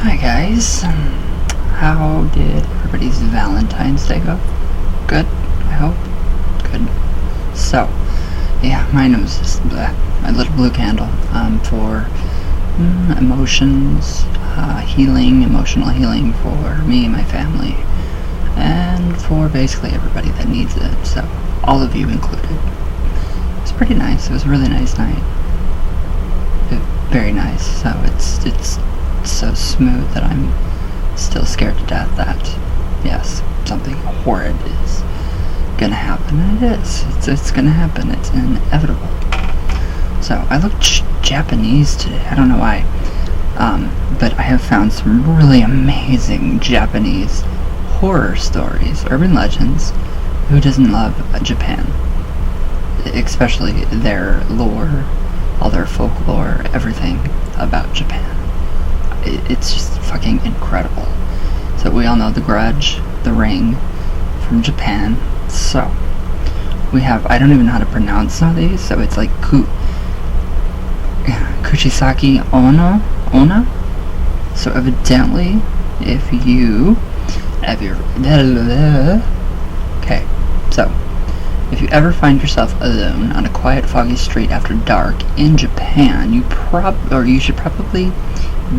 Hi guys, how did everybody's Valentine's Day go? Good, I hope. Good. So, yeah, my name is just my little blue candle for emotions, emotional healing for me and my family, and for basically everybody that needs it, so all of you included. It's pretty nice. It was a really nice night. Very nice. So it's so smooth that I'm still scared to death that, yes, something horrid is gonna happen, and it is. It's gonna happen. It's inevitable. So I look Japanese today. I don't know why, but I have found some really amazing Japanese horror stories, urban legends. Who doesn't love Japan? Especially their lore, all their folklore, everything about Japan. It's just fucking incredible. So we all know The Grudge, The Ring, from Japan. So we have, I don't even know how to pronounce some of these, so it's like Kushisaki Onna. So evidently, if you if you ever find yourself alone on a quiet, foggy street after dark in Japan, you should probably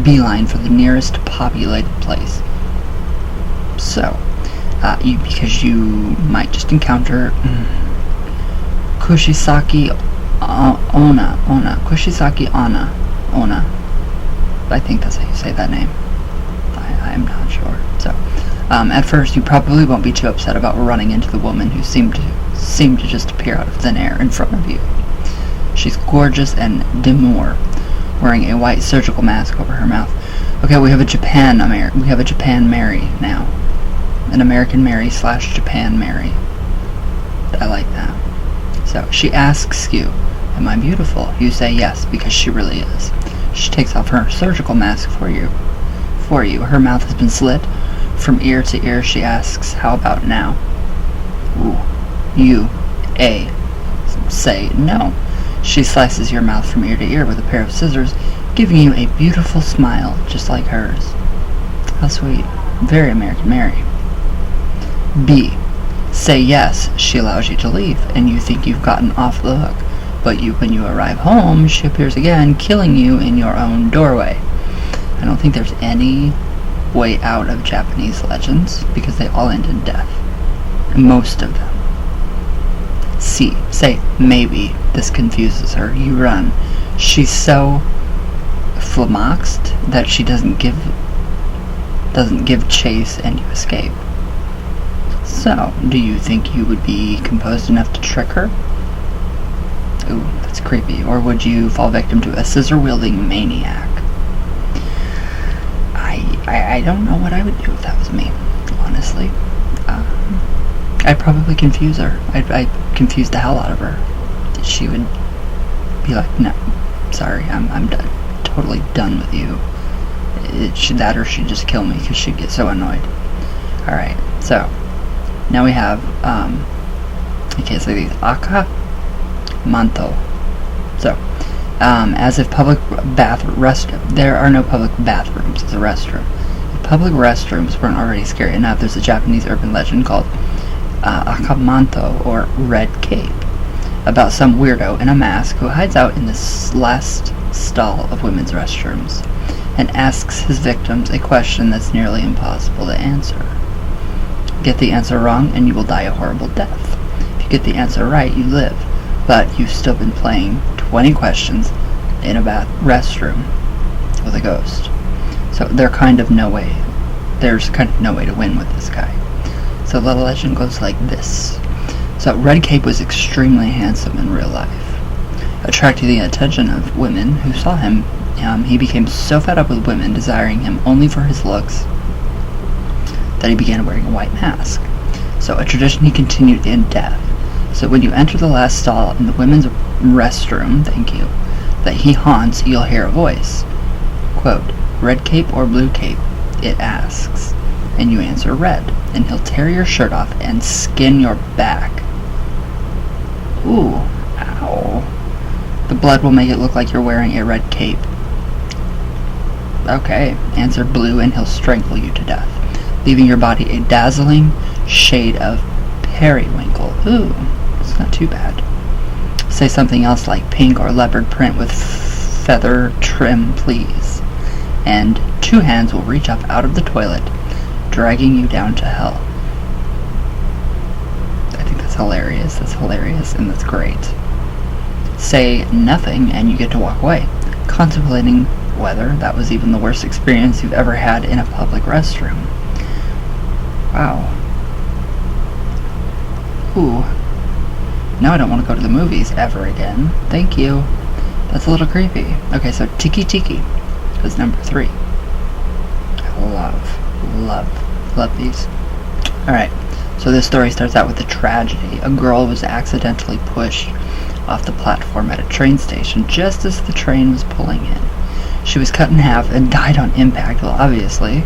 beeline for the nearest populated place. So, because you might just encounter Kushisaki Onna. I think that's how you say that name. I'm not sure. So, at first, you probably won't be too upset about running into the woman who seemed to just appear out of thin air in front of you. She's gorgeous and demure, wearing a white surgical mask over her mouth. Okay, we have a Japan Mary now. An American Mary / Japan Mary. I like that. So, she asks you, "Am I beautiful?" You say yes, because she really is. She takes off her surgical mask for you. Her mouth has been slit from ear to ear. She asks, "How about now?" Ooh. You say no. She slices your mouth from ear to ear with a pair of scissors, giving you a beautiful smile just like hers. How sweet. Very American Mary. B. Say yes. She allows you to leave, and you think you've gotten off the hook. But when you arrive home, she appears again, killing you in your own doorway. I don't think there's any way out of Japanese legends, because they all end in death. Most of them. C. Say maybe. This confuses her. You run. She's so flummoxed that she doesn't give chase, and you escape. So, do you think you would be composed enough to trick her? Ooh, that's creepy. Or would you fall victim to a scissor-wielding maniac? I don't know what I would do if that was me, honestly. I'd probably confuse her. I'd confuse the hell out of her. She would be like, "No, sorry, I'm done, totally done with you." That or she'd just kill me because she'd get so annoyed. Alright, so now we have okay, so these Aka Manto. So as if there are no public bathrooms as a restroom. If public restrooms weren't already scary enough, there's a Japanese urban legend called Akamanto, or Red Cape, about some weirdo in a mask who hides out in this last stall of women's restrooms and asks his victims a question that's nearly impossible to answer. Get the answer wrong and you will die a horrible death. If you get the answer right, you live, but you've still been playing 20 questions in a restroom with a ghost. So there's kind of no way to win with this guy. So the legend goes like this. So Red Cape was extremely handsome in real life. Attracting the attention of women who saw him, he became so fed up with women desiring him only for his looks that he began wearing a white mask. So a tradition he continued in death. So when you enter the last stall in the women's restroom, that he haunts, you'll hear a voice. Quote, "Red cape or blue cape?" it asks. And you answer red, and he'll tear your shirt off and skin your back. Ooh, ow. The blood will make it look like you're wearing a red cape. Okay, answer blue and he'll strangle you to death, leaving your body a dazzling shade of periwinkle. Ooh, it's not too bad. Say something else like pink or leopard print with feather trim, please. And 2 hands will reach up out of the toilet, dragging you down to hell. I think that's hilarious. That's hilarious, and that's great. Say nothing, and you get to walk away, contemplating whether that was even the worst experience you've ever had in a public restroom. Wow. Ooh. Now I don't want to go to the movies ever again. Thank you. That's a little creepy. Okay, so Tiki Tiki is number 3. I love these. Alright, so this story starts out with a tragedy. A girl was accidentally pushed off the platform at a train station just as the train was pulling in. She was cut in half and died on impact. Well, obviously,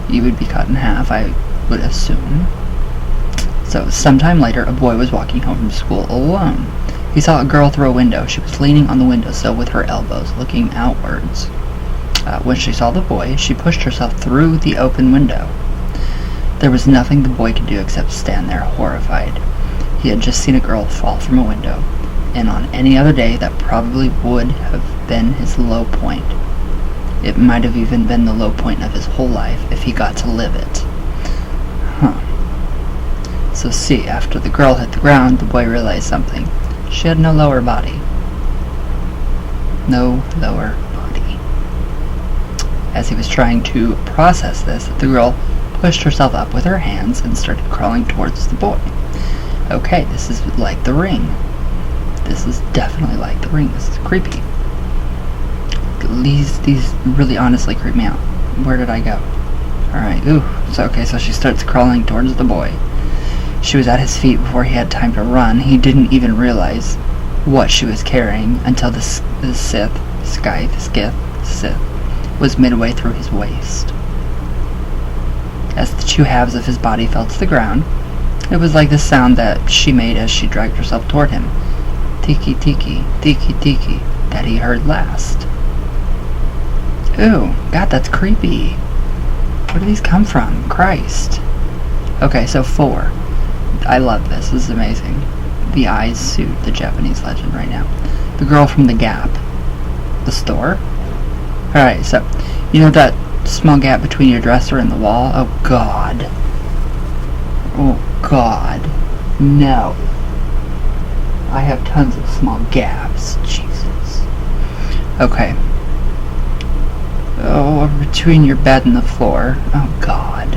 you would be cut in half, I would assume. So, sometime later, a boy was walking home from school alone. He saw a girl through a window. She was leaning on the windowsill with her elbows looking outwards. When she saw the boy, she pushed herself through the open window. There was nothing the boy could do except stand there horrified. He had just seen a girl fall from a window, and on any other day that probably would have been his low point. It might have even been the low point of his whole life if he got to live it. So see, after the girl hit the ground, the boy realized something. She had no lower body. No lower body. As he was trying to process this, the girl pushed herself up with her hands and started crawling towards the boy. Okay, this is like The Ring. This is definitely like The Ring. This is creepy. These really honestly creep me out. Where did I go? Alright, ooh. So she starts crawling towards the boy. She was at his feet before he had time to run. He didn't even realize what she was carrying until the Sith was midway through his waist. As the 2 halves of his body fell to the ground, it was like the sound that she made as she dragged herself toward him. Tiki tiki, tiki tiki, that he heard last. Ooh, God, that's creepy. Where do these come from? Christ. Okay, so 4. I love this. This is amazing. The eyes suit the Japanese legend right now. The girl from the Gap. The store? Alright, so, you know that small gap between your dresser and the wall? Oh, God. Oh, God. No. I have tons of small gaps. Jesus. Okay. Oh, between your bed and the floor. Oh, God.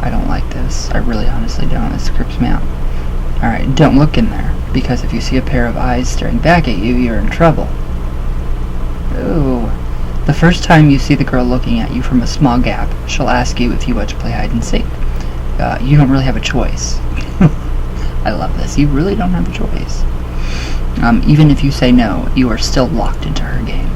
I don't like this. I really honestly don't. This creeps me out. Alright, don't look in there, because if you see a pair of eyes staring back at you, you're in trouble. Ooh. The first time you see the girl looking at you from a small gap, she'll ask you if you want to play hide and seek. You don't really have a choice. I love this. You really don't have a choice. Even if you say no, you are still locked into her game,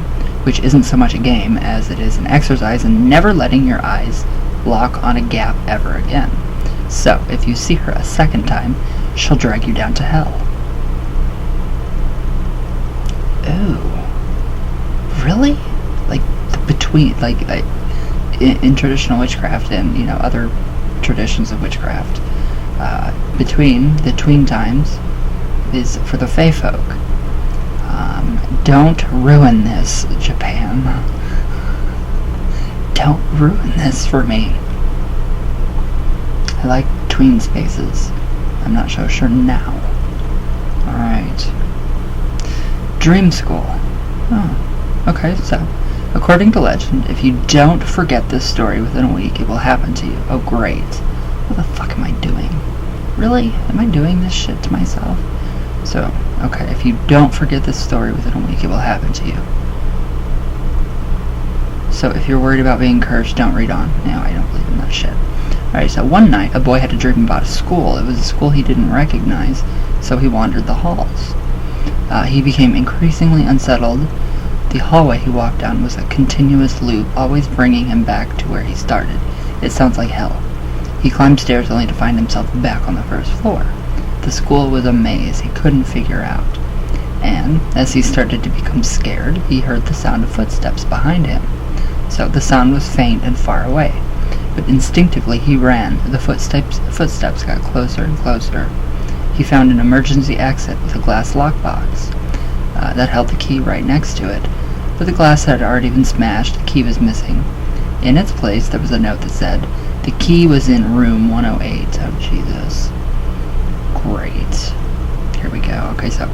which isn't so much a game as it is an exercise in never letting your eyes lock on a gap ever again. So, if you see her a second time, she'll drag you down to hell. Ooh. Really? Like, in traditional witchcraft and, other traditions of witchcraft, between the tween times is for the fae folk. Don't ruin this, Japan. Don't ruin this for me. I like tween spaces. I'm not so sure now. Alright. Dream School. Oh, okay, so, according to legend, if you don't forget this story within a week, it will happen to you. Oh, great. What the fuck am I doing? Really? Am I doing this shit to myself? So, okay, if you don't forget this story within a week, it will happen to you. So, if you're worried about being cursed, don't read on. No, I don't believe in that shit. Alright, so one night, a boy had a dream about a school. It was a school he didn't recognize, so he wandered the halls. He became increasingly unsettled. The hallway he walked down was a continuous loop, always bringing him back to where he started. It sounds like hell. He climbed stairs only to find himself back on the first floor. The school was a maze he couldn't figure out. And, as he started to become scared, he heard the sound of footsteps behind him. so the sound was faint and far away. But instinctively he ran. The footsteps got closer and closer. He found an emergency exit with a glass lockbox that held the key right next to it, but the glass had already been smashed. The key was missing. In its place, there was a note that said, "The key was in room 108. Oh, Jesus. Great. Here we go. Okay, so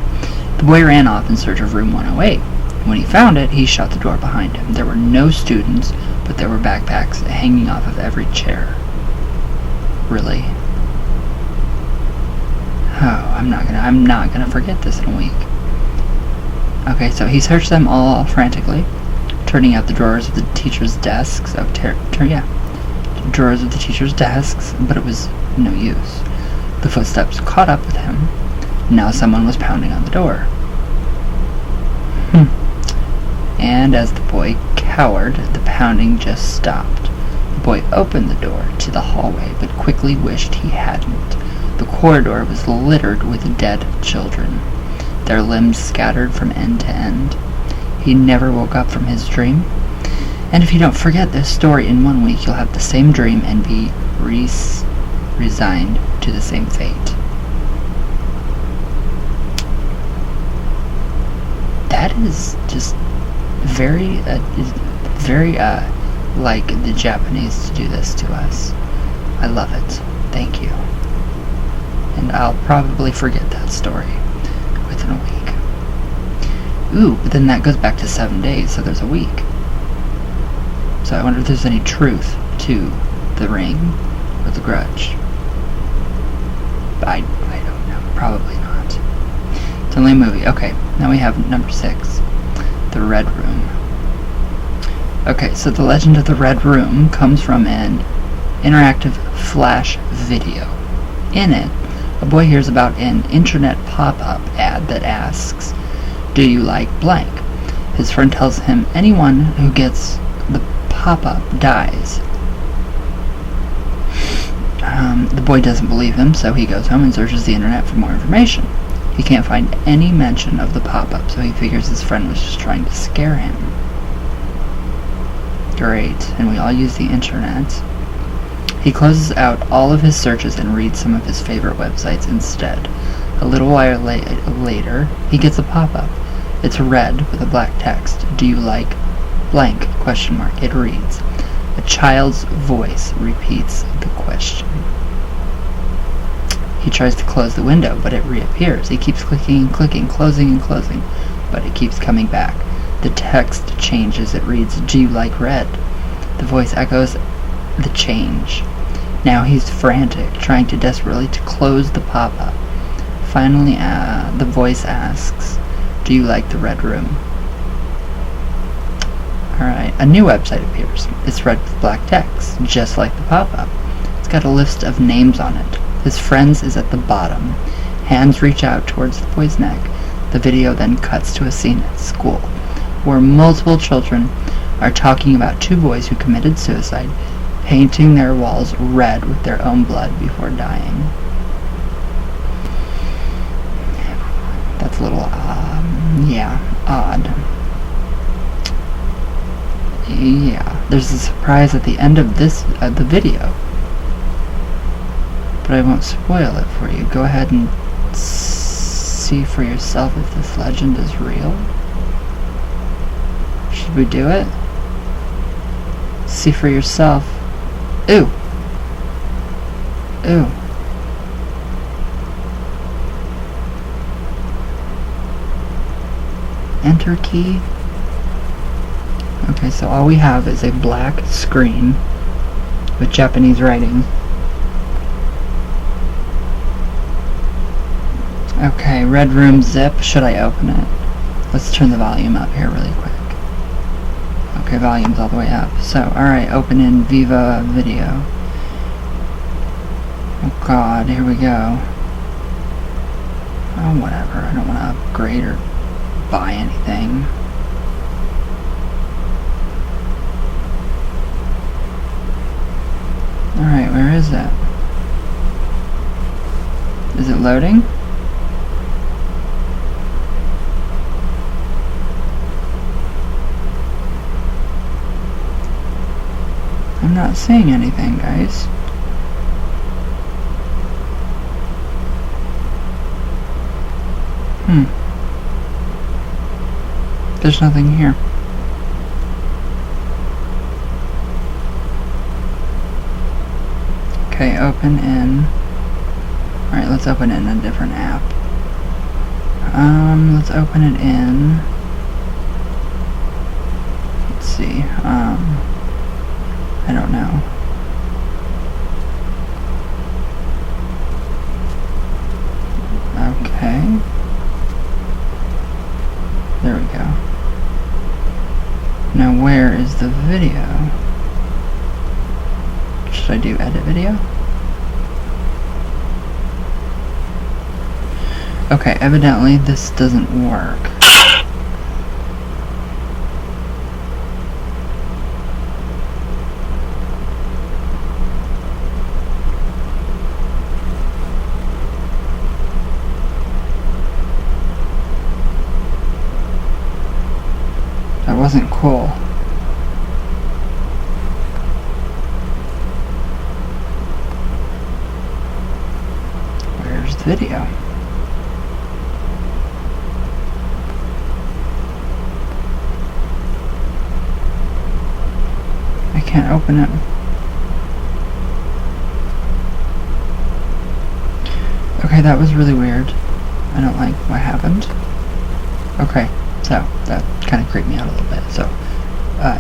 the boy ran off in search of room 108. When he found it, he shut the door behind him. There were no students, but there were backpacks hanging off of every chair. Really? Oh, I'm not gonna forget this in a week. Okay, so he searched them all frantically, turning out the drawers of the teachers' desks. Drawers of the teachers' desks, but it was no use. The footsteps caught up with him. Now someone was pounding on the door. And as the boy cowered, the pounding just stopped. The boy opened the door to the hallway, but quickly wished he hadn't. The corridor was littered with dead children, their limbs scattered from end to end. He never woke up from his dream. And if you don't forget this story in 1 week, you'll have the same dream and be resigned to the same fate. That is just very like the Japanese to do this to us. I love it. Thank you. And I'll probably forget that story within a week. Ooh, but then that goes back to 7 days, so there's a week. So I wonder if there's any truth to The Ring or The Grudge. I don't know. Probably not. It's only a movie. Okay, now we have number 6. The Red Room. Okay, so the legend of the Red Room comes from an interactive flash video. In it, a boy hears about an internet pop-up ad that asks, "Do you like blank?" His friend tells him anyone who gets the pop-up dies. The boy doesn't believe him, so he goes home and searches the internet for more information. He can't find any mention of the pop-up, so he figures his friend was just trying to scare him. Great, and we all use the internet. He closes out all of his searches and reads some of his favorite websites instead. A little while later, he gets a pop-up. It's red with a black text. "Do you like blank?" ? It reads. A child's voice repeats the question. He tries to close the window, but it reappears. He keeps clicking and clicking, closing and closing, but it keeps coming back. The text changes. It reads, "Do you like red?" The voice echoes the change. Now he's frantic, trying desperately to close the pop-up. Finally, the voice asks, "Do you like the Red Room?" Alright, a new website appears. It's red with black text, just like the pop-up. It's got a list of names on it. His friends is at the bottom. Hands reach out towards the boy's neck. The video then cuts to a scene at school, where multiple children are talking about 2 boys who committed suicide, painting their walls red with their own blood before dying. That's a little, odd. Yeah, there's a surprise at the end of the video. But I won't spoil it for you. Go ahead and see for yourself if this legend is real. Should we do it? See for yourself. Ooh. Ooh. Enter key. Okay, so all we have is a black screen with Japanese writing. Okay, Red Room zip. Should I open it? Let's turn the volume up here really quick. Okay, volume's all the way up. So, alright, open in Viva Video. Oh god, here we go. Oh, whatever. I don't want to upgrade or buy anything. Alright, where is it? Is it loading? I'm not seeing anything, guys. There's nothing here. Okay, open in. Alright, let's open in a different app. Let's open it in. Let's see. I don't know. Okay. There we go. Now where is the video? Should I do edit video? Okay, evidently this doesn't work. That wasn't cool. Where's the video? I can't open it. Okay, that was really weird. I don't like what happened. Okay, so that kind of creeped me out a little bit. So,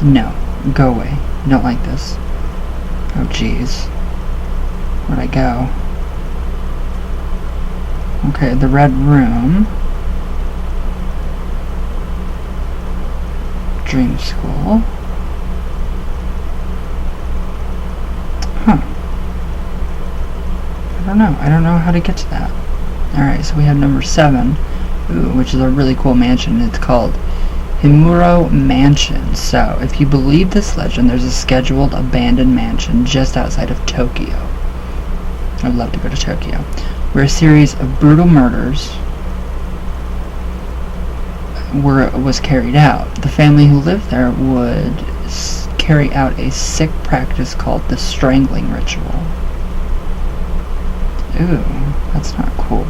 no, go away. I don't like this. Oh, jeez. Where'd I go? Okay, the red room. Dream school. Huh. I don't know how to get to that. Alright, so we have number 7, which is a really cool mansion. It's called Himuro Mansion. So, if you believe this legend, there's a scheduled abandoned mansion just outside of Tokyo. I'd love to go to Tokyo. Where a series of brutal murders was carried out. The family who lived there would carry out a sick practice called the strangling ritual. Ooh, that's not cool.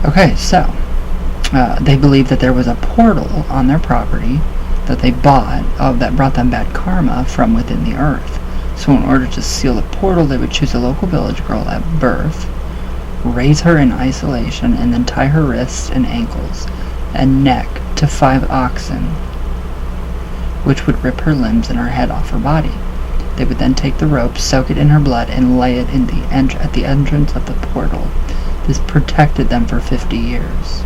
Okay, so they believe that there was a portal on their property that they bought that brought them bad karma from within the earth. So in order to seal the portal, they would choose a local village girl at birth, raise her in isolation, and then tie her wrists and ankles and neck to 5 oxen, which would rip her limbs and her head off her body. They would then take the rope, soak it in her blood, and lay it in at the entrance of the portal. This protected them for 50 years.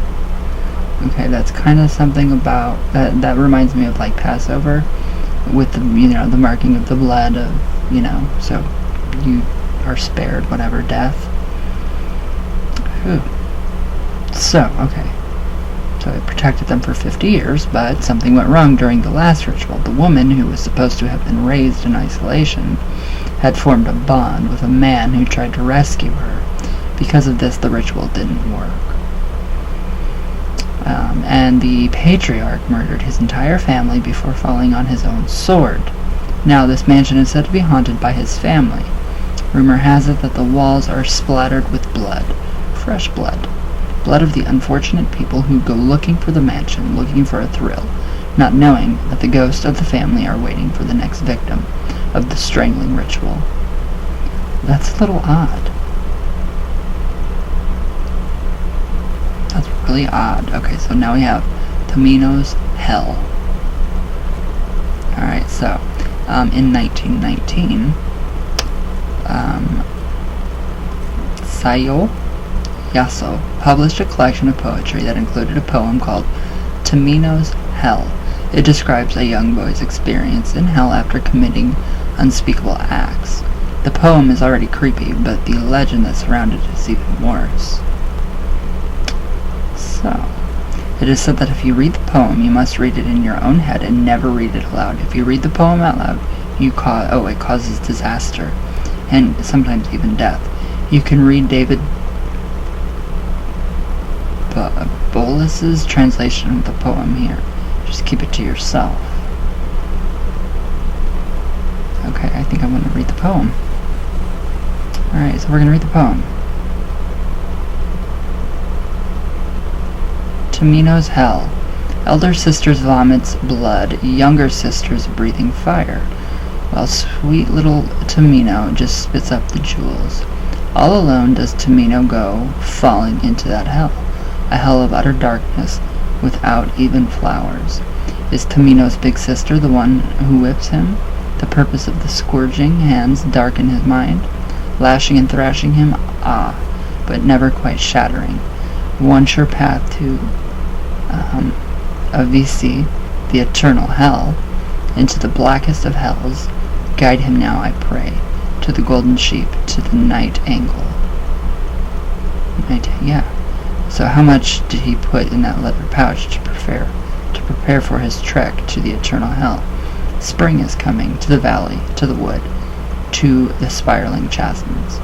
Okay, that's kind of something about that reminds me of like Passover, with the the marking of the blood of so you are spared whatever death. Whew. So okay. So it protected them for 50 years, but something went wrong during the last ritual. The woman, who was supposed to have been raised in isolation, had formed a bond with a man who tried to rescue her. Because of this, the ritual didn't work. And the patriarch murdered his entire family before falling on his own sword. Now this mansion is said to be haunted by his family. Rumor has it that the walls are splattered with blood. Fresh blood. Blood of the unfortunate people who go looking for the mansion, looking for a thrill, not knowing that the ghosts of the family are waiting for the next victim of the strangling ritual. That's a little odd. That's really odd. Okay, so now we have Tamino's Hell. Alright, so in 1919, Sayo Yaso published a collection of poetry that included a poem called Tamino's Hell. It describes a young boy's experience in hell after committing unspeakable acts. The poem is already creepy, but the legend that surrounded it is even worse. So, it is said that if you read the poem, you must read it in your own head and never read it aloud. If you read the poem out loud, it causes disaster, and sometimes even death. You can read David Bolas's translation of the poem here. Just keep it to yourself. read the poem. Alright, so we're going to read the poem. Tamino's Hell. Elder sister's vomits blood, younger sister's breathing fire, while sweet little Tamino just spits up the jewels. All alone does Tamino go, falling into that hell, a hell of utter darkness, without even flowers. Is Tamino's big sister the one who whips him? The purpose of the scourging hands darken his mind, lashing and thrashing him, but never quite shattering. One sure path to Avisi, the eternal hell, into the blackest of hells. Guide him now, I pray, to the golden sheep, to the night angle. Yeah. So how much did he put in that leather pouch to prepare for his trek to the eternal hell? Spring is coming, to the valley, to the wood, to the spiraling chasms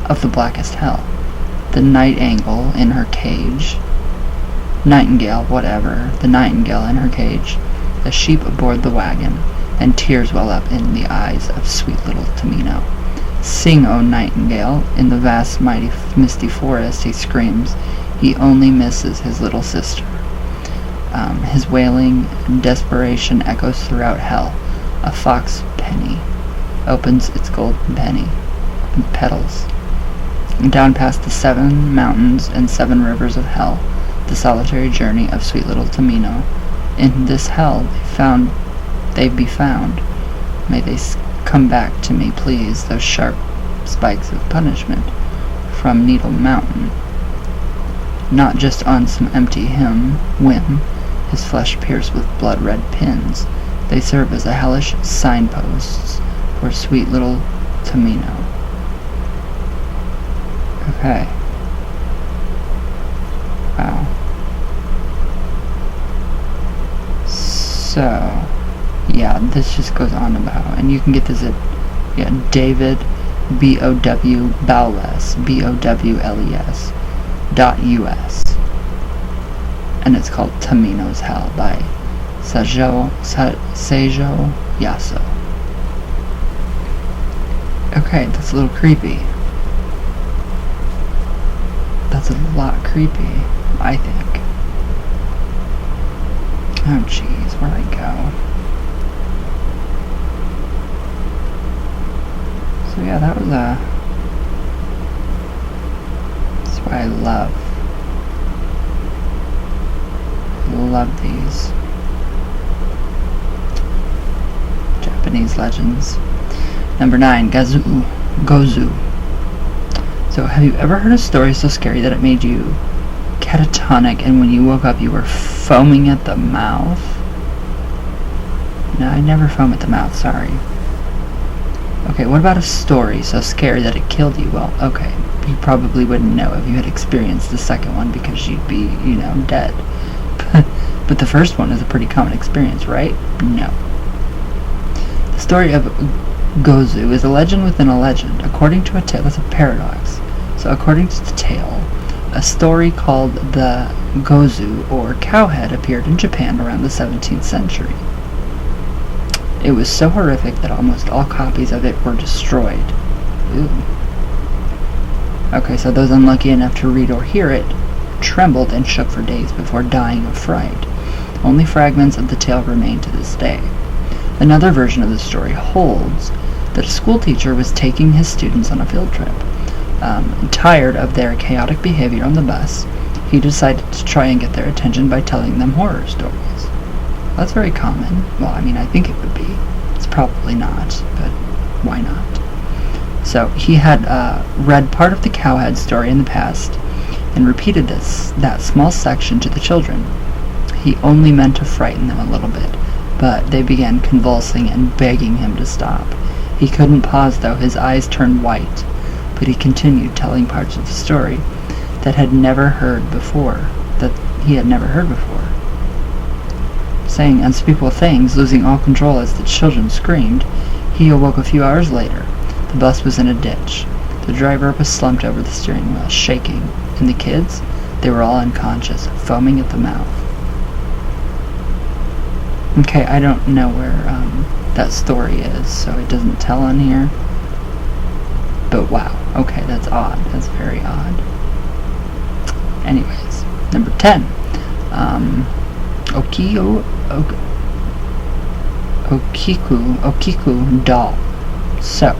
of the blackest hell. The night angle in her cage, nightingale, whatever, the nightingale in her cage, the sheep aboard the wagon, and tears well up in the eyes of sweet little Tamino. Sing, O nightingale, in the vast mighty misty forest he screams, he only misses his little sister. His wailing desperation echoes throughout hell. A fox penny opens its golden petals. And down past the 7 mountains and 7 rivers of hell, the solitary journey of sweet little Tamino. In this hell they be found. May they come back to me, please, those sharp spikes of punishment from Needle Mountain. Not just on some empty whim, his flesh pierced with blood-red pins. They serve as a hellish signposts for sweet little Tamino. Okay. Wow. So, yeah, this just goes on about, and you can get this at, David, B-O-W, Bowles, B-O-W-L-E-S, .us. And it's called Tamino's Hell by Seijo Yaso. Okay, that's a little creepy. That's a lot creepy, I think. Oh jeez, where'd I go? So yeah, that was that's why I love these Japanese legends. Number 9, Gozu. So have you ever heard a story so scary that it made you catatonic and when you woke up you were foaming at the mouth? No, I never foam at the mouth, sorry. Okay, what about a story so scary that it killed you? Well, okay, you probably wouldn't know if you had experienced the second one because you'd be, dead. But the first one is a pretty common experience, right? No. The story of Gozu is a legend within a legend. According to a tale, that's a paradox. So according to the tale, a story called the Gozu, or Cowhead, appeared in Japan around the 17th century. It was so horrific that almost all copies of it were destroyed. Ooh. Okay, so those unlucky enough to read or hear it trembled and shook for days before dying of fright. Only fragments of the tale remain to this day. Another version of the story holds that a school teacher was taking his students on a field trip. Tired of their chaotic behavior on the bus, he decided to try and get their attention by telling them horror stories. That's very common. Well, I mean, I think it would be. It's probably not, but why not? So he had read part of the Cowhead story in the past and repeated that small section to the children. He only meant to frighten them a little bit, but they began convulsing and begging him to stop. He couldn't pause, though. His eyes turned white, but he continued telling parts of the story that he had never heard before, saying unspeakable things, losing all control as the children screamed. He awoke a few hours later. The bus was in a ditch. The driver was slumped over the steering wheel, shaking, and the kids, they were all unconscious, foaming at the mouth. Okay, I don't know where that story is, so it doesn't tell on here. But wow, okay, that's odd. That's very odd. Anyways, number 10. Okiku doll. So,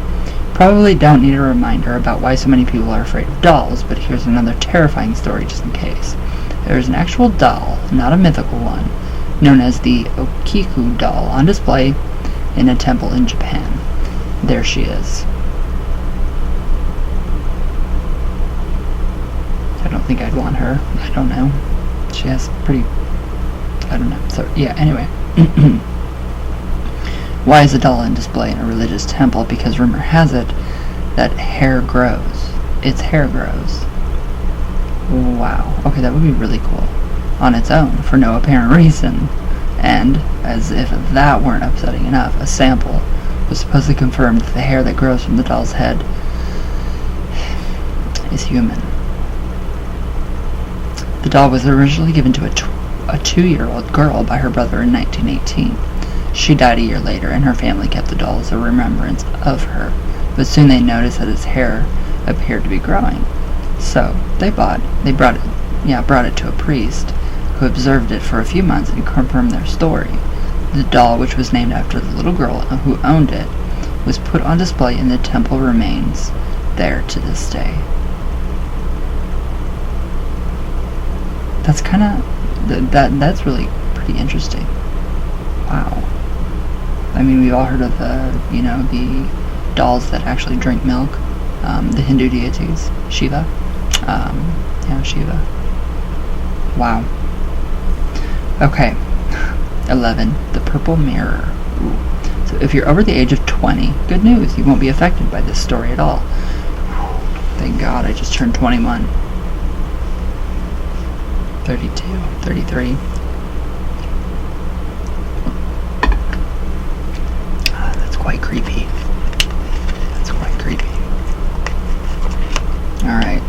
probably don't need a reminder about why so many people are afraid of dolls, but here's another terrifying story just in case. There is an actual doll, not a mythical one, known as the Okiku doll, on display in a temple in Japan. There she is. I don't think I'd want her. I don't know. She has pretty... I don't know. So, yeah, anyway. Why is a doll on display in a religious temple? Because rumor has it that hair grows. Its hair grows. Wow. Okay, that would be really cool. On its own, for no apparent reason. And, as if that weren't upsetting enough, a sample was supposedly confirmed that the hair that grows from the doll's head is human. The doll was originally given to a 2-year-old girl by her brother in 1918. She died a year later, and her family kept the doll as a remembrance of her, but soon they noticed that its hair appeared to be growing. So they brought it to a priest, who observed it for a few months and confirmed their story. The doll, which was named after the little girl who owned it, was put on display in the temple remains there to this day. That's kind of that's really pretty interesting. Wow. I mean, we've all heard of the dolls that actually drink milk, the Hindu deities, Shiva. Shiva. Wow. Okay. 11. The purple mirror. Ooh. So if you're over the age of 20, good news, you won't be affected by this story at all. Thank God, I just turned 21. 32, 33. That's quite creepy. That's quite creepy. Alright.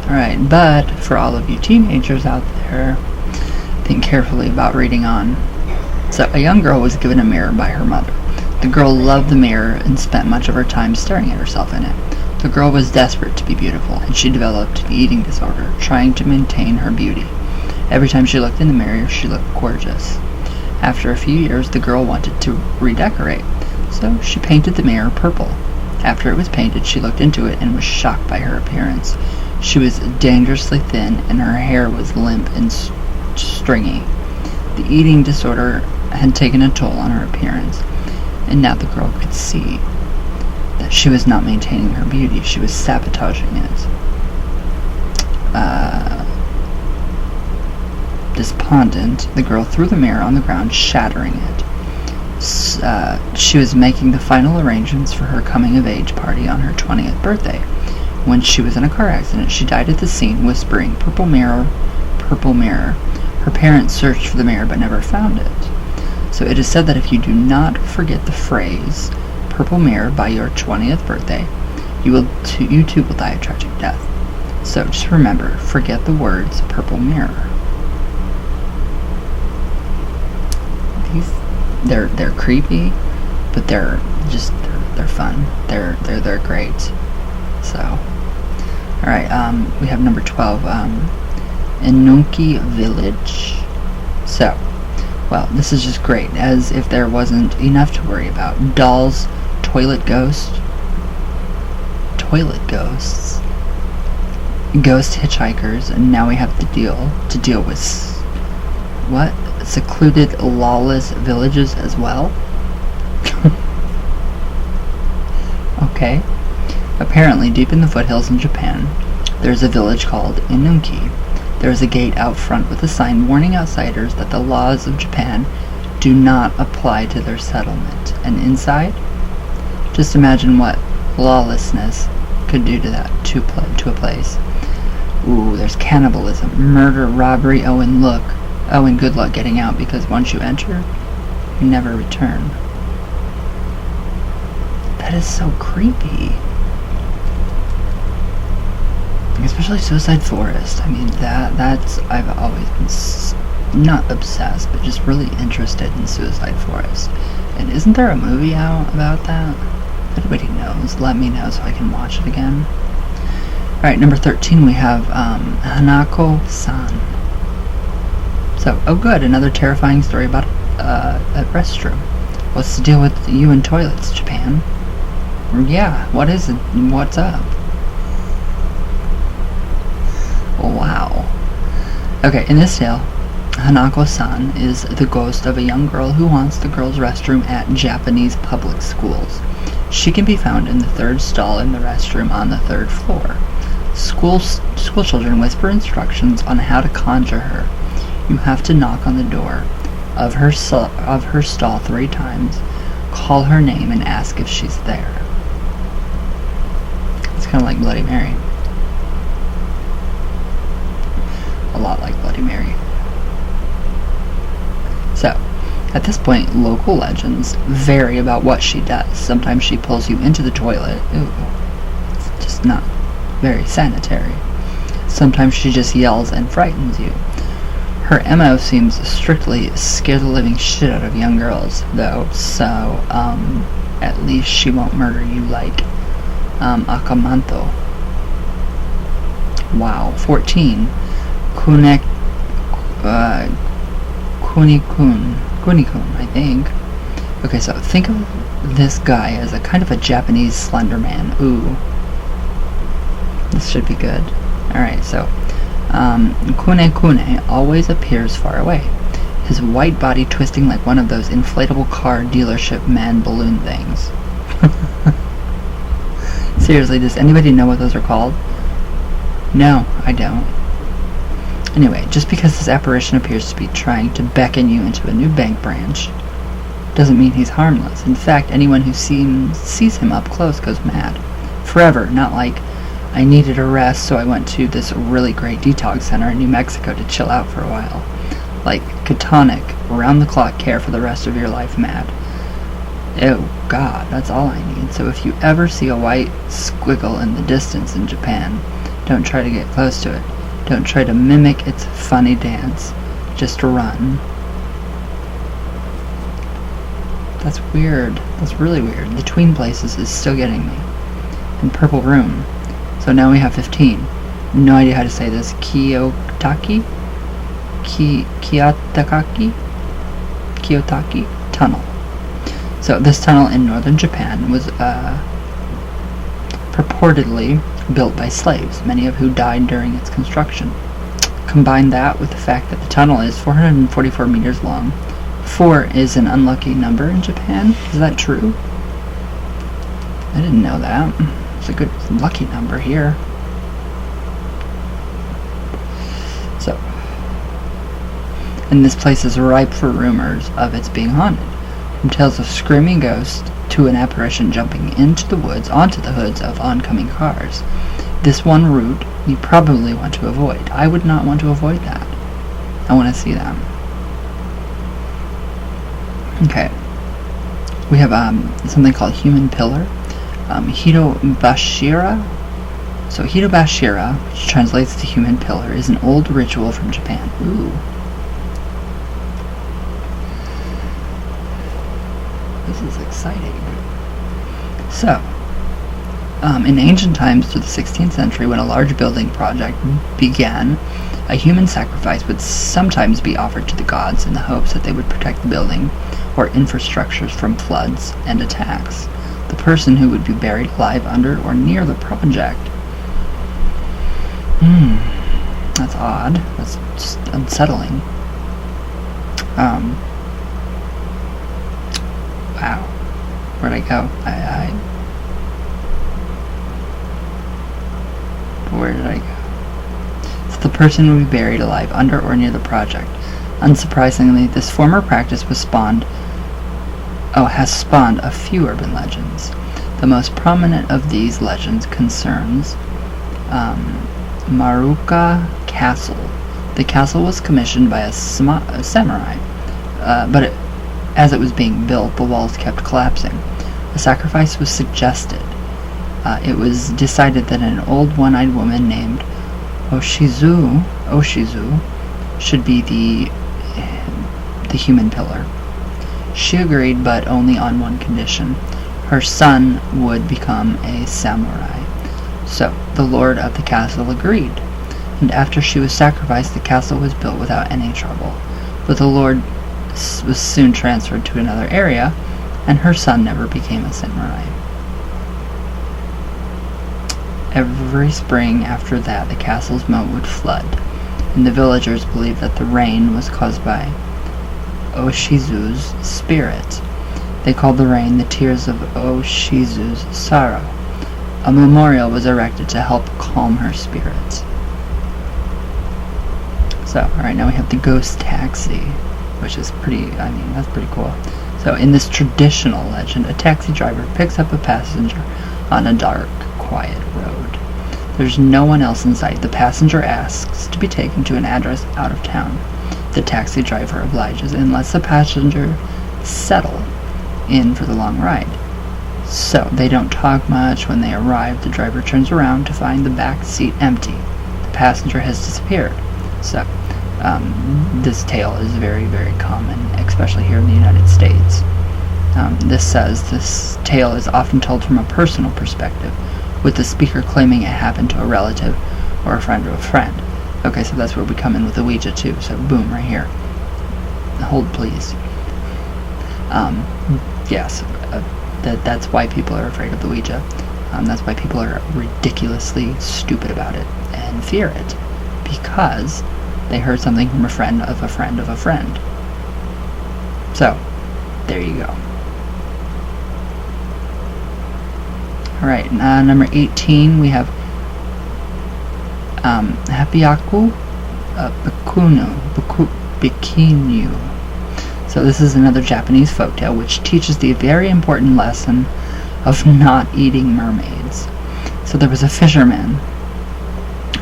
Alright, but for all of you teenagers out there, think carefully about reading on. So, a young girl was given a mirror by her mother. The girl loved the mirror and spent much of her time staring at herself in it. The girl was desperate to be beautiful, and she developed an eating disorder, trying to maintain her beauty. Every time she looked in the mirror, she looked gorgeous. After a few years, the girl wanted to redecorate, so she painted the mirror purple. After it was painted, she looked into it and was shocked by her appearance. She was dangerously thin, and her hair was limp and stringy. The eating disorder had taken a toll on her appearance, and now the girl could see that she was not maintaining her beauty. She was sabotaging it. Despondent, the girl threw the mirror on the ground, shattering it. She was making the final arrangements for her coming-of-age party on her 20th birthday when she was in a car accident. She died at the scene, whispering, "Purple mirror, purple mirror." Her parents searched for the mirror but never found it. So it is said that if you do not forget the phrase "purple mirror" by your 20th birthday, you too will die a tragic death. So just remember, forget the words "purple mirror." They're creepy, but they're fun. They're great. So, all right. We have number 12. Inunki Village. So, well, this is just great, as if there wasn't enough to worry about. Dolls, toilet ghosts, ghost hitchhikers, and now we have to deal with what? Secluded, lawless villages as well? Okay. Apparently, deep in the foothills in Japan, there's a village called Inunki. There is a gate out front with a sign warning outsiders that the laws of Japan do not apply to their settlement. And inside, just imagine what lawlessness could do to that, to a place. Ooh, there's cannibalism, murder, robbery. Oh, and good luck getting out, because once you enter, you never return. That is so creepy. Especially Suicide Forest. I mean, that's I've always been not obsessed, but just really interested in Suicide Forest. And isn't there a movie out about that? If anybody knows, let me know so I can watch it again. Alright, number 13 we have Hanako-san. So, oh good, another terrifying story about a restroom. What's the deal with you and toilets, Japan? Yeah, what is it? What's up? Wow. Okay, in this tale, Hanako-san is the ghost of a young girl who haunts the girls' restroom at Japanese public schools. She can be found in the third stall in the restroom on the third floor. School children whisper instructions on how to conjure her. You have to knock on the door of her stall 3 times, call her name, and ask if she's there. It's kind of like Bloody Mary. A lot like Bloody Mary. So, at this point, local legends vary about what she does. Sometimes she pulls you into the toilet. Ooh, it's just not very sanitary. Sometimes she just yells and frightens you. Her MO seems strictly scare the living shit out of young girls, though, so, at least she won't murder you like, Akamanto. Wow. 14. Kunikun, I think. Okay, so think of this guy as a kind of a Japanese Slender Man. Ooh. This should be good. Alright, so, Kune always appears far away, his white body twisting like one of those inflatable car dealership man balloon things. Seriously, does anybody know what those are called? No, I don't. Anyway, just because this apparition appears to be trying to beckon you into a new bank branch doesn't mean he's harmless. In fact, anyone who sees him up close goes mad. Forever, not like, I needed a rest, so I went to this really great detox center in New Mexico to chill out for a while. Like, catonic, round-the-clock care for the rest of your life mad. Oh, God, that's all I need. So if you ever see a white squiggle in the distance in Japan, don't try to get close to it. Don't try to mimic its funny dance. Just run. That's weird. That's really weird. The tween places is still getting me. And Purple Room. So now we have 15. No idea how to say this. Kiyotaki Tunnel. So this tunnel in northern Japan was purportedly built by slaves, many of who died during its construction. Combine that with the fact that the tunnel is 444 meters long. 4 is an unlucky number in Japan. Is that true? I didn't know that. It's a good lucky number here. So, and this place is ripe for rumors of its being haunted. From tales of screaming ghosts to an apparition jumping into the woods onto the hoods of oncoming cars. This one route you probably want to avoid. I would not want to avoid that. I want to see them. Okay. We have something called Human Pillar. Hitobashira. So Hitobashira, which translates to Human Pillar, is an old ritual from Japan. Ooh. This is exciting. So, in ancient times through the 16th century, when a large building project began, a human sacrifice would sometimes be offered to the gods in the hopes that they would protect the building or infrastructures from floods and attacks. The person who would be buried alive under or near the project. That's odd. That's just unsettling. Wow. Where'd I go? Where did I go? So the person would be buried alive under or near the project. Unsurprisingly, this former practice has spawned a few urban legends. The most prominent of these legends concerns Maruka Castle. The castle was commissioned by a samurai, but as it was being built, the walls kept collapsing. A sacrifice was suggested. It was decided that an old one-eyed woman named Oshizu should be the human pillar. She agreed, but only on one condition. Her son would become a samurai. So the lord of the castle agreed, and after she was sacrificed, the castle was built without any trouble. But the lord was soon transferred to another area, and her son never became a samurai. Every spring after that, the castle's moat would flood, and the villagers believed that the rain was caused by Oshizu's spirit. They called the rain the tears of Oshizu's sorrow. A memorial was erected to help calm her spirit. So, alright, now we have the ghost taxi, which is that's pretty cool. So, in this traditional legend, a taxi driver picks up a passenger on a dark, quiet road. There's no one else in sight. The passenger asks to be taken to an address out of town. The taxi driver obliges and lets the passenger settle in for the long ride. So, they don't talk much. When they arrive, the driver turns around to find the back seat empty. The passenger has disappeared. So, this tale is very, very common, especially here in the United States. This says this tale is often told from a personal perspective, with the speaker claiming it happened to a relative or a friend of a friend. Okay, so that's where we come in with the Ouija too. So boom, right here. Hold please. Yes, that's why people are afraid of the Ouija. That's why people are ridiculously stupid about it and fear it, because they heard something from a friend of a friend of a friend. So, there you go. Alright, number 18, we have Hapiaku Bikinu. So this is another Japanese folktale which teaches the very important lesson of not eating mermaids. So there was a fisherman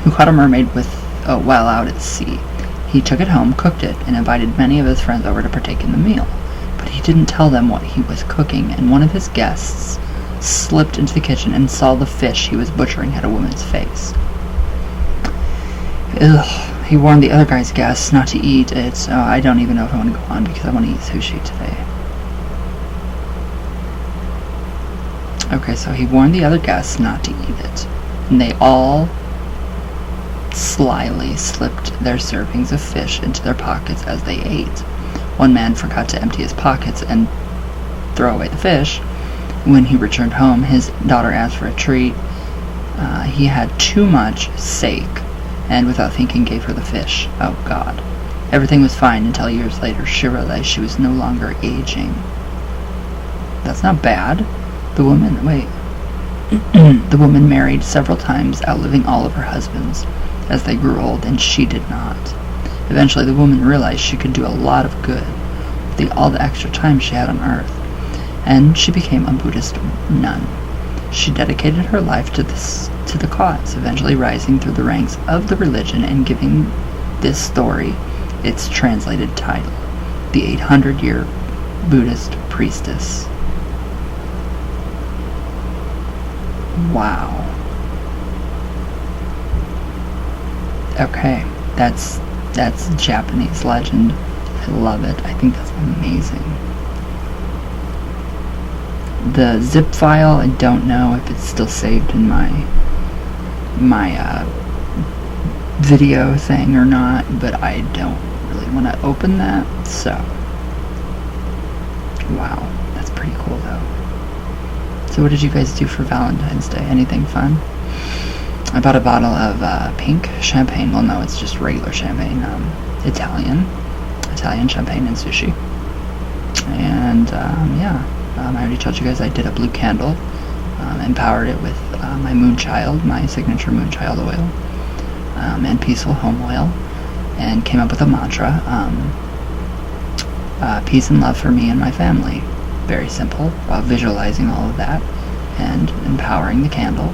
who caught a mermaid while out at sea. He took it home, cooked it, and invited many of his friends over to partake in the meal. But he didn't tell them what he was cooking, and one of his guests slipped into the kitchen and saw the fish he was butchering had a woman's face. Ugh. He warned the other guy's guests not to eat it, so I don't even know if I want to go on because I want to eat sushi today. Okay, so he warned the other guests not to eat it, and they all slyly slipped their servings of fish into their pockets as they ate. One man forgot to empty his pockets and throw away the fish. When he returned home, his daughter asked for a treat. He had too much sake, and without thinking gave her the fish. Oh God. Everything was fine until years later she realized she was no longer aging. That's not bad. The woman married several times, outliving all of her husbands as they grew old, and she did not. Eventually the woman realized she could do a lot of good with all the extra time she had on earth, and she became a Buddhist nun. She dedicated her life to the cause, eventually rising through the ranks of the religion and giving this story its translated title, the 800-year Buddhist priestess. Wow. Okay, that's Japanese legend. I love it. I think that's amazing. The zip file, I don't know if it's still saved in my video thing or not, but I don't really want to open that, so wow, that's pretty cool though. So what did you guys do for Valentine's Day? Anything fun? I bought a bottle of pink champagne. Well, no, it's just regular champagne. Italian champagne and sushi. And yeah, I already told you guys I did a blue candle, empowered it with my Moonchild, my signature Moonchild oil, and Peaceful Home oil, and came up with a mantra, peace and love for me and my family. Very simple, while visualizing all of that and empowering the candle.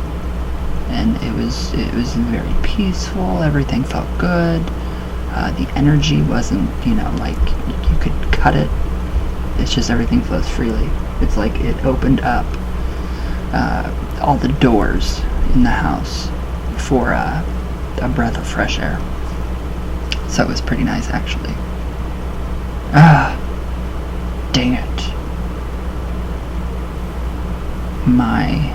And it was very peaceful. Everything felt good. The energy wasn't, like you could cut it. It's just everything flows freely. It's like it opened up all the doors in the house for a breath of fresh air. So it was pretty nice, actually. Dang it. My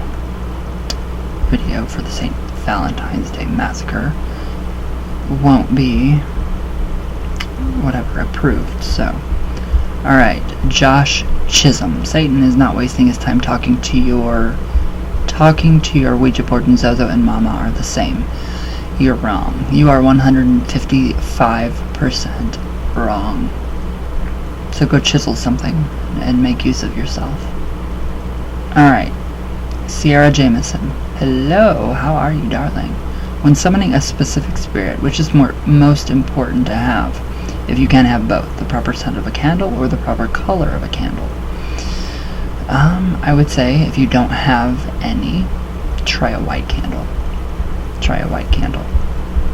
video for the St. Valentine's Day Massacre won't be whatever approved, so. Alright, Josh Chisholm. Satan is not wasting his time talking to your Ouija board, and Zozo and Mama are the same. You're wrong. You are 155% wrong. So go chisel something and make use of yourself. Alright, Sierra Jameson. Hello, how are you, darling? When summoning a specific spirit, which is most important to have? If you can have both, the proper scent of a candle or the proper color of a candle. I would say if you don't have any, try a white candle. Try a white candle.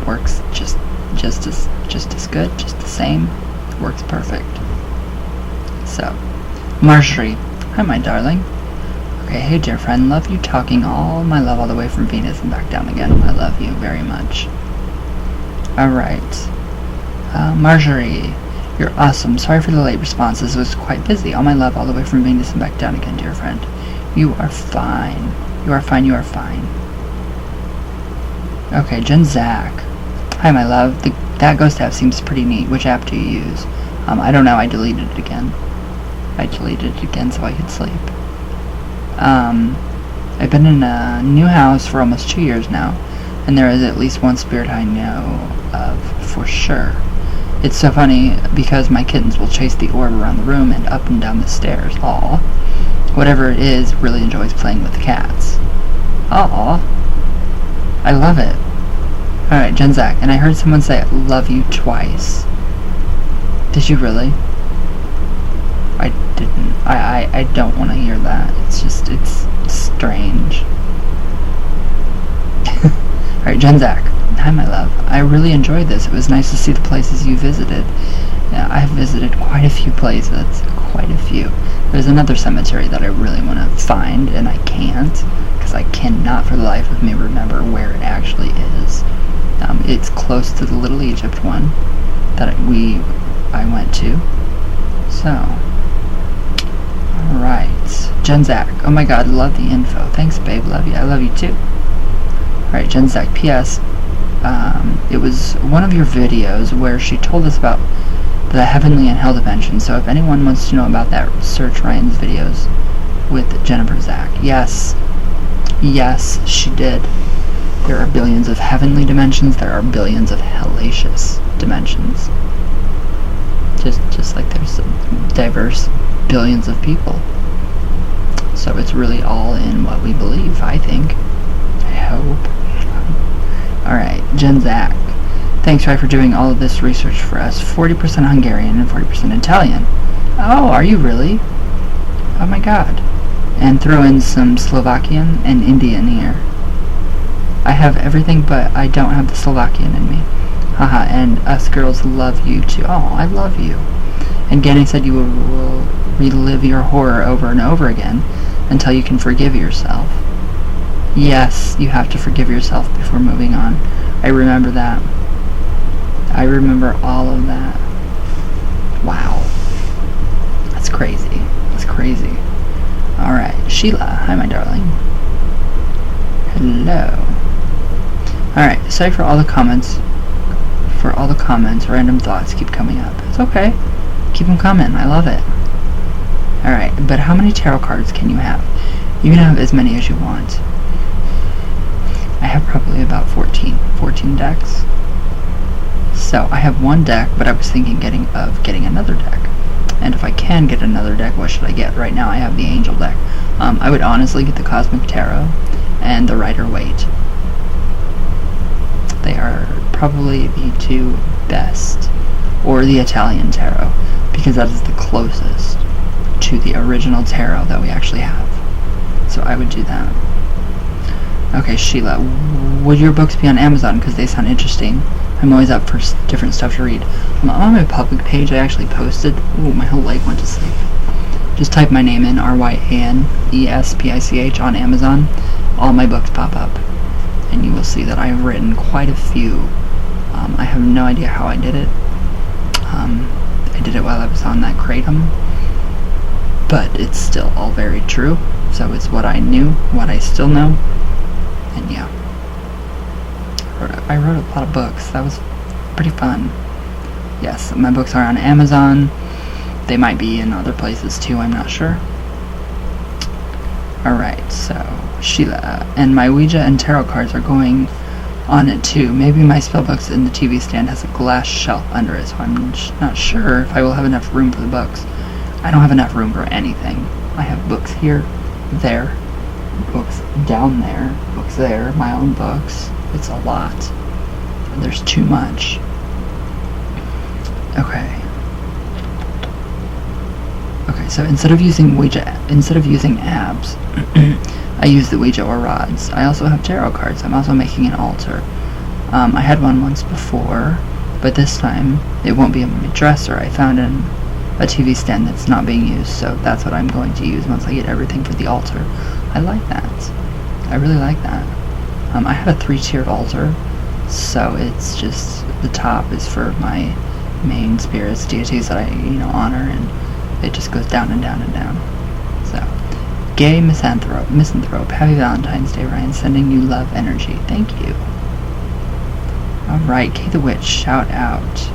Works just as good, just the same. Works perfect. So, Marjorie. Hi, my darling. Okay, hey, dear friend. Love you talking all my love all the way from Venus and back down again. I love you very much. Alright. Marjorie. You're awesome. Sorry for the late responses. It was quite busy. All my love all the way from Venus and back down again, dear friend. You are fine. You are fine. You are fine. Okay, Jen Zach. Hi, my love. That ghost app seems pretty neat. Which app do you use? I don't know. I deleted it again. So I could sleep. I've been in a new house for almost 2 years now, and there is at least one spirit I know of for sure. It's so funny because my kittens will chase the orb around the room and up and down the stairs. Aw. Whatever it is really enjoys playing with the cats. Aw. I love it. Alright, Jen Zach, and I heard someone say love you twice. Did you really? I didn't. I don't want to hear that. It's strange. Alright, Jen Zach. Hi, my love. I really enjoyed this. It was nice to see the places you visited. Yeah, I've visited quite a few places. Quite a few. There's another cemetery that I really want to find, and I can't, because I cannot for the life of me remember where it actually is. It's close to the Little Egypt one that I went to. So, alright. Jen Zach. Oh my god, love the info. Thanks, babe. Love you. I love you too. Alright, Jen Zach. P.S. It was one of your videos where she told us about the heavenly and hell dimension, so if anyone wants to know about that, search Ryan's videos with Jennifer Zach. Yes, she did. There are billions of heavenly dimensions, there are billions of hellacious dimensions. Just like there's diverse billions of people. So it's really all in what we believe, I think. I hope. Alright, Jen Zach. Thanks, Ryan, for doing all of this research for us. 40% Hungarian and 40% Italian. Oh, are you really? Oh my god. And throw in some Slovakian and Indian here. I have everything, but I don't have the Slovakian in me. Haha, and us girls love you too. Oh, I love you. And Ganny said you will relive your horror over and over again until you can forgive yourself. Yes, you have to forgive yourself before moving on. I remember that. I remember all of that. Wow. That's crazy. That's crazy. Alright, Sheila. Hi, my darling. Hello. Alright, sorry for all the comments. Random thoughts keep coming up. It's okay. Keep them coming. I love it. Alright, but how many tarot cards can you have? You can have as many as you want. I have probably about 14 decks. So I have one deck, but I was thinking of getting another deck. And if I can get another deck, what should I get? Right now I have the Angel deck. I would honestly get the Cosmic Tarot and the Rider-Waite. They are probably the two best. Or the Italian Tarot, because that is the closest to the original tarot that we actually have. So I would do that. Okay, Sheila, would your books be on Amazon? Because they sound interesting. I'm always up for different stuff to read. On my public page, I actually posted... Ooh, my whole leg went to sleep. Just type my name in, RYANESPICH, on Amazon. All my books pop up, and you will see that I have written quite a few. I have no idea how I did it. I did it while I was on that kratom, but it's still all very true. So it's what I knew, what I still know, and yeah. I wrote a lot of books. That was pretty fun. Yes, my books are on Amazon. They might be in other places too, I'm not sure. Alright, so Sheila, and my Ouija and tarot cards are going on it too. Maybe my spellbooks in the TV stand has a glass shelf under it, so I'm not sure if I will have enough room for the books. I don't have enough room for anything. I have books here, there, books down there, books there, my own books. It's a lot. There's too much. Okay. Okay, so instead of using abs, I use the Ouija or rods. I also have tarot cards. I'm also making an altar. I had one once before, but this time it won't be in my dresser. I found a TV stand that's not being used, so that's what I'm going to use once I get everything for the altar. I like that. I really like that. I had a 3-tiered altar, so it's just the top is for my main spirits, deities that I honor, and it just goes down and down and down. So, gay misanthrope, happy Valentine's Day, Ryan, sending you love energy. Thank you. Alright, Kay the Witch, shout out.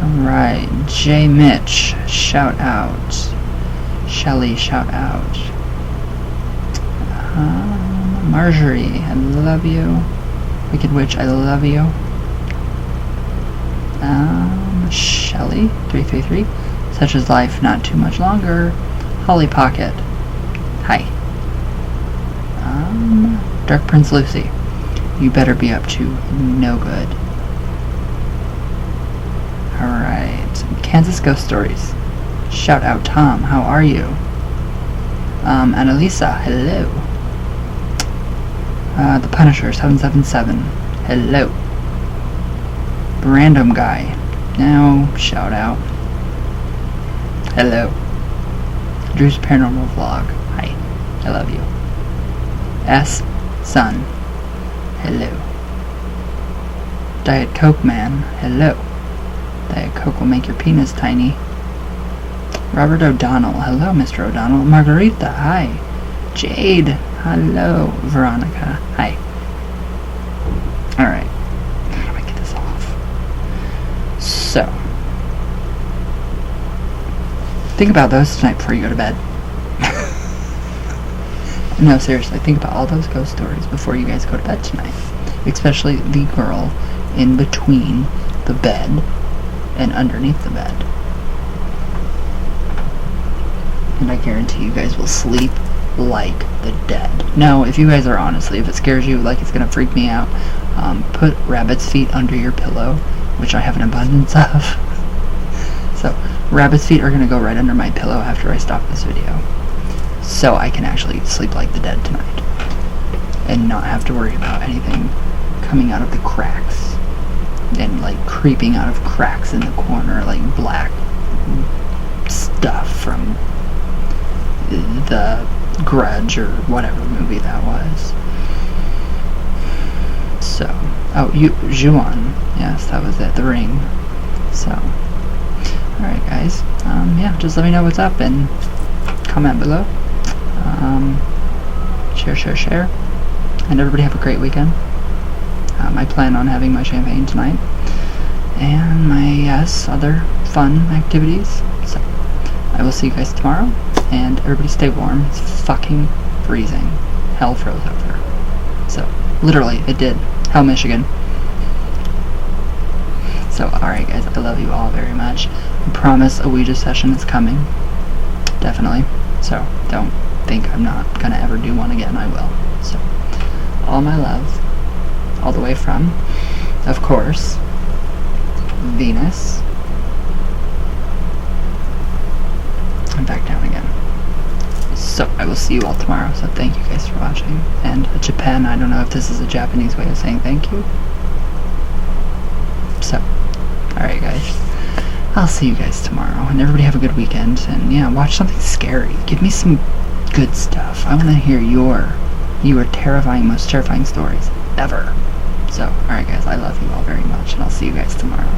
Alright, J Mitch, shout out. Shelly, shout out. Marjorie, I love you. Wicked Witch, I love you. Shelly, 333. Such is life, not too much longer. Holly Pocket, hi. Dark Prince Lucy, you better be up to no good. Alright, Kansas Ghost Stories. Shout out Tom, how are you? Annalisa, hello. The Punisher, 777, hello. Random Guy, now shout out. Hello. Drew's Paranormal Vlog, hi, I love you. S. Sun, hello. Diet Coke Man, hello. Diet Coke will make your penis tiny. Robert O'Donnell, hello Mr. O'Donnell. Margarita, hi. Jade, hello. Veronica, hi. Alright, how do I get this off? So, think about those tonight before you go to bed. No, seriously, think about all those ghost stories before you guys go to bed tonight. Especially the girl in between the bed and underneath the bed. And I guarantee you guys will sleep like the dead. No, if you guys are honestly, if it scares you like it's gonna freak me out, put rabbit's feet under your pillow, which I have an abundance of. So, rabbit's feet are gonna go right under my pillow after I stop this video. So I can actually sleep like the dead tonight. And not have to worry about anything coming out of the cracks. And like creeping out of cracks in the corner, like black stuff from the Grudge or whatever movie that was. So, oh, Ju-on, yes, that was it, The Ring. So, alright guys, yeah, just let me know what's up and comment below. Share, and everybody have a great weekend. I plan on having my champagne tonight, and my, other fun activities. So, I will see you guys tomorrow, and everybody stay warm. It's fucking freezing. Hell froze over. So, literally, it did. Hell, Michigan. So, alright guys, I love you all very much. I promise a Ouija session is coming. Definitely. So, don't think I'm not gonna ever do one again. I will. So, all my love. All the way from, of course, Venus. And back down again. So, I will see you all tomorrow. So, thank you guys for watching. And Japan, I don't know if this is a Japanese way of saying thank you. So, alright guys. I'll see you guys tomorrow, and everybody have a good weekend, and yeah, watch something scary. Give me some good stuff. I want to hear your terrifying, most terrifying stories ever. So, alright guys, I love you all very much, and I'll see you guys tomorrow.